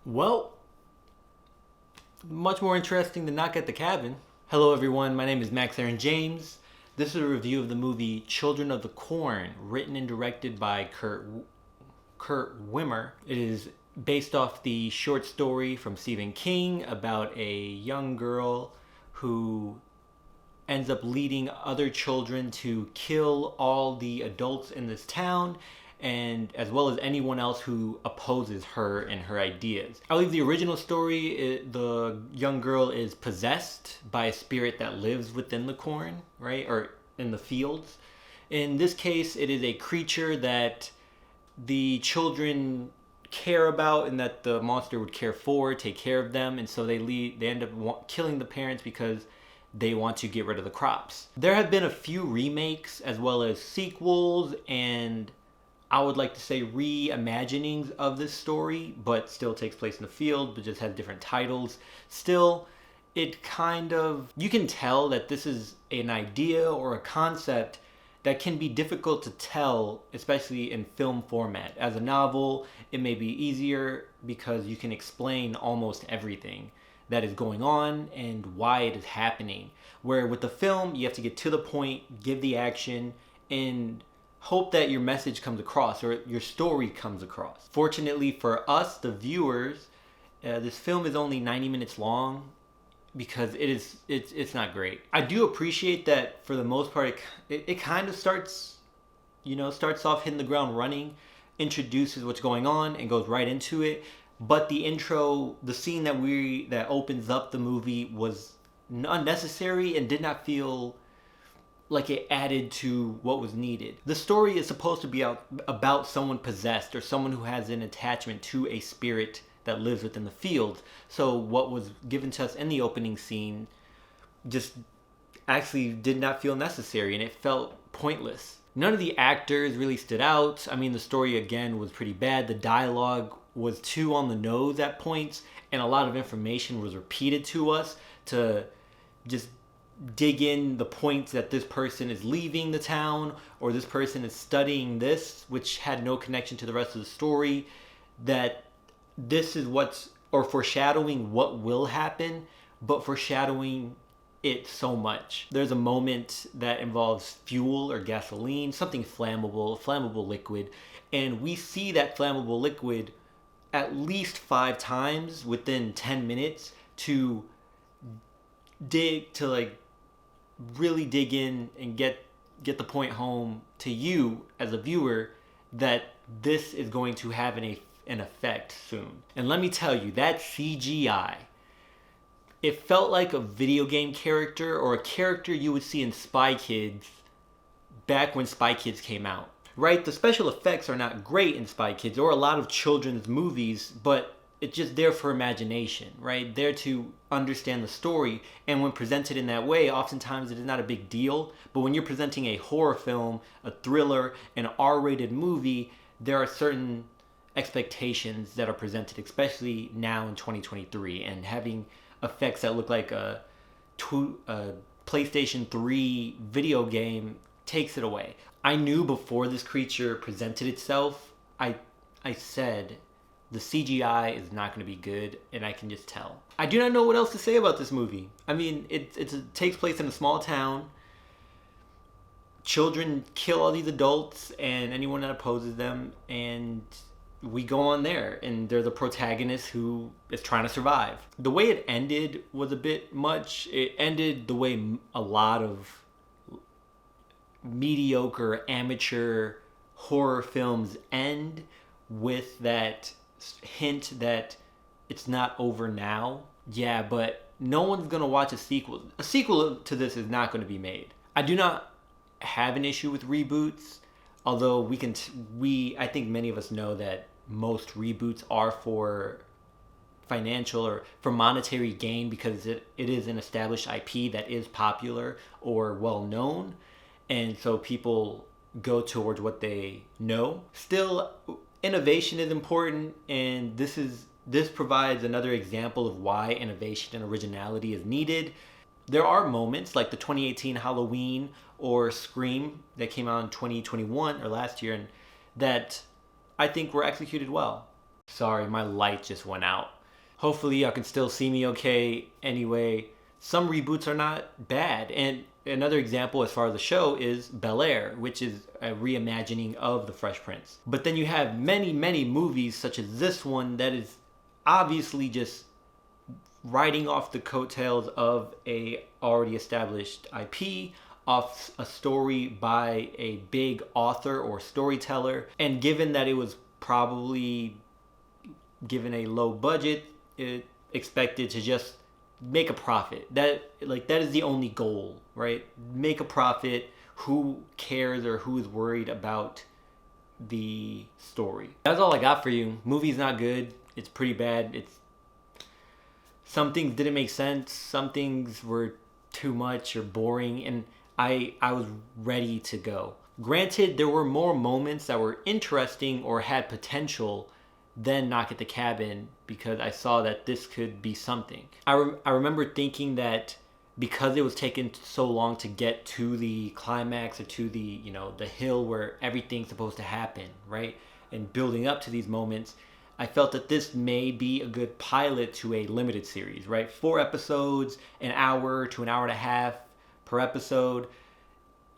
Well, much more interesting than Knock at the Cabin. Hello, everyone. My name is Erin James. This is a review of the movie Children of the Corn, written and directed by Kurt Wimmer. It is based off the short story from Stephen King about a young girl who ends up leading other children to kill all the adults in this town, and as well as anyone else who opposes her and her ideas. I believe the original story, the young girl is possessed by a spirit that lives within the corn, right? Or in the fields. In this case, it is a creature that the children care about and that the monster would care for, take care of them, and so they end up killing the parents because they want to get rid of the crops. There have been a few remakes as well as sequels, and I would like to say reimaginings of this story, but still takes place in the field, but just has different titles. Still, it kind of, you can tell that this is an idea or a concept that can be difficult to tell, especially in film format. As a novel, it may be easier because you can explain almost everything that is going on and why it is happening. Where with the film, you have to get to the point, give the action, and hope that your message comes across or your story comes across. Fortunately for us, the viewers, this film is only 90 minutes long because it's not great. I do appreciate that for the most part it kind of starts off hitting the ground running, introduces what's going on and goes right into it. But the intro, the scene that opens up the movie was unnecessary and did not feel like it added to what was needed. The story is supposed to be about someone possessed or someone who has an attachment to a spirit that lives within the field. So what was given to us in the opening scene just actually did not feel necessary, and it felt pointless. None of the actors really stood out. I mean, the story again was pretty bad. The dialogue was too on the nose at points, and a lot of information was repeated to us to just dig in the points that this person is leaving the town or this person is studying this, which had no connection to the rest of the story. That this is what's, or foreshadowing what will happen, but foreshadowing it so much. There's a moment that involves fuel or gasoline, something flammable liquid, and we see that flammable liquid at least 5 times within 10 minutes to really dig in and get the point home to you as a viewer that this is going to have an effect soon. And let me tell you, that CGI, it felt like a video game character or a character you would see in Spy Kids back when Spy Kids came out. Right? The special effects are not great in Spy Kids or a lot of children's movies, but it's just there for imagination, right? There to understand the story. And when presented in that way, oftentimes it is not a big deal. But when you're presenting a horror film, a thriller, an R-rated movie, there are certain expectations that are presented, especially now in 2023. And having effects that look like a PlayStation 3 video game takes it away. I knew before this creature presented itself, I said, the CGI is not going to be good, and I can just tell. I do not know what else to say about this movie. I mean, it takes place in a small town. Children kill all these adults and anyone that opposes them, and we go on there, and they're the protagonist who is trying to survive. The way it ended was a bit much. It ended the way a lot of mediocre amateur horror films end, with that hint that it's not over now. Yeah, but no one's gonna watch a sequel. A sequel to this is not going to be made. I do not have an issue with reboots, although I think many of us know that most reboots are for financial or for monetary gain because it is an established IP that is popular or well known, and so people go towards what they know. Still, innovation is important, and this provides another example of why innovation and originality is needed. There are moments like the 2018 Halloween or Scream that came out in 2021 or last year, and that I think were executed well. Sorry, my light just went out. Hopefully y'all can still see me okay. Anyway, some reboots are not bad. And another example as far as the show is Bel-Air, which is a reimagining of The Fresh Prince. But then you have many, many movies such as this one that is obviously just riding off the coattails of a already established IP, off a story by a big author or storyteller. And given that it was probably given a low budget, it expected to just make a profit. That is the only goal, right? Make a profit. Who cares or who is worried about the story? That's all I got for you. Movie's not good. It's pretty bad. Some things didn't make sense. Some things were too much or boring, and I was ready to go. Granted, there were more moments that were interesting or had potential than Knock at the Cabin, because I saw that this could be something. I remember thinking that because it was taking so long to get to the climax or to the the hill where everything's supposed to happen, right? And building up to these moments, I felt that this may be a good pilot to a limited series, right? 4 episodes, an hour to an hour and a half per episode,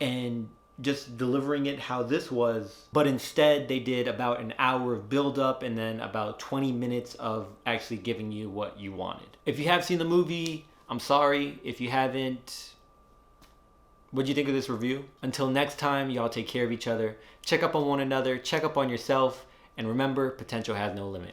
and just delivering it how this was. But instead, they did about an hour of build up and then about 20 minutes of actually giving you what you wanted. If you have seen the movie, I'm sorry. If you haven't, what'd you think of this review? Until next time, y'all take care of each other. Check up on one another. Check up on yourself. And remember, potential has no limit.